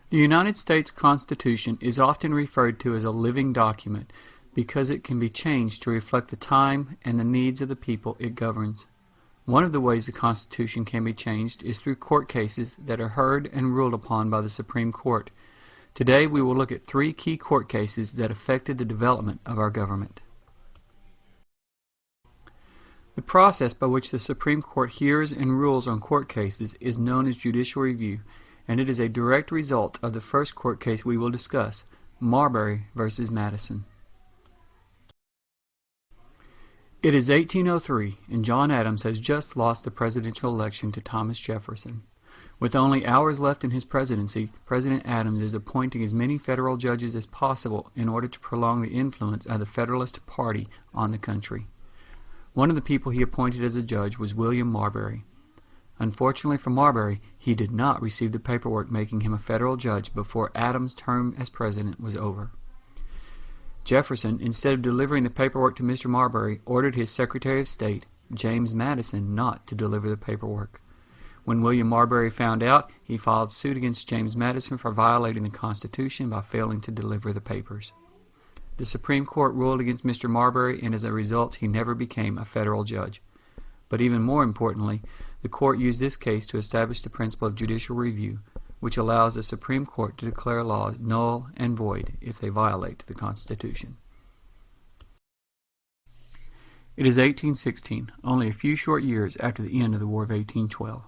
The United States Constitution is often referred to as a living document because it can be changed to reflect the time and the needs of the people it governs. One of the ways the Constitution can be changed is through court cases that are heard and ruled upon by the Supreme Court. Today we will look at 3 key court cases that affected the development of our government. The process by which the Supreme Court hears and rules on court cases is known as judicial review, and it is a direct result of the first court case we will discuss, Marbury v. Madison. It is 1803, and John Adams has just lost the presidential election to Thomas Jefferson. With only hours left in his presidency, President Adams is appointing as many federal judges as possible in order to prolong the influence of the Federalist Party on the country. One of the people he appointed as a judge was William Marbury. Unfortunately for Marbury, he did not receive the paperwork making him a federal judge before Adams' term as president was over. Jefferson, instead of delivering the paperwork to Mr. Marbury, ordered his Secretary of State, James Madison, not to deliver the paperwork. When William Marbury found out, he filed suit against James Madison for violating the Constitution by failing to deliver the papers. The Supreme Court ruled against Mr. Marbury, and as a result, he never became a federal judge. But even more importantly, the court used this case to establish the principle of judicial review, which allows the Supreme Court to declare laws null and void if they violate the Constitution. It is 1816, only a few short years after the end of the War of 1812.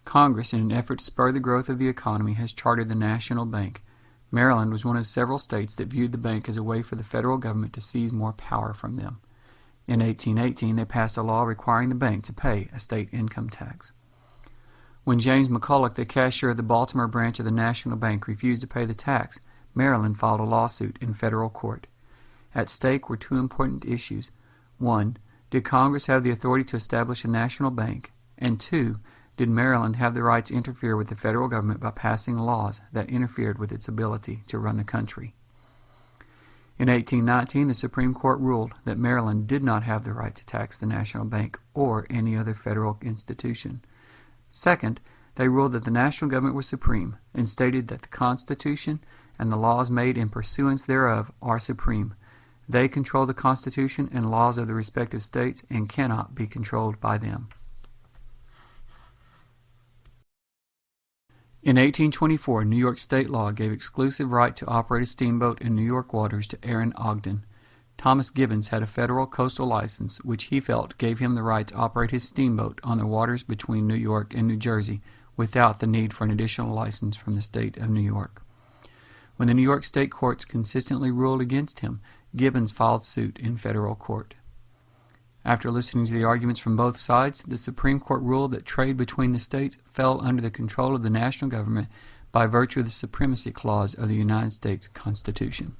Congress, in an effort to spur the growth of the economy, has chartered the National Bank. Maryland was one of several states that viewed the bank as a way for the federal government to seize more power from them. In 1818, they passed a law requiring the bank to pay a state income tax. When James McCulloch, the cashier of the Baltimore branch of the National Bank, refused to pay the tax, Maryland filed a lawsuit in federal court. At stake were 2 important issues. 1. Did Congress have the authority to establish a national bank? And 2. Did Maryland have the right to interfere with the federal government by passing laws that interfered with its ability to run the country? In 1819, the Supreme Court ruled that Maryland did not have the right to tax the National Bank or any other federal institution. Second, they ruled that the national government was supreme and stated that the Constitution and the laws made in pursuance thereof are supreme. They control the Constitution and laws of the respective states and cannot be controlled by them. In 1824, New York state law gave exclusive right to operate a steamboat in New York waters to Aaron Ogden. Thomas Gibbons had a federal coastal license, which he felt gave him the right to operate his steamboat on the waters between New York and New Jersey without the need for an additional license from the state of New York. When the New York state courts consistently ruled against him, Gibbons filed suit in federal court. After listening to the arguments from both sides, the Supreme Court ruled that trade between the states fell under the control of the national government by virtue of the Supremacy Clause of the United States Constitution.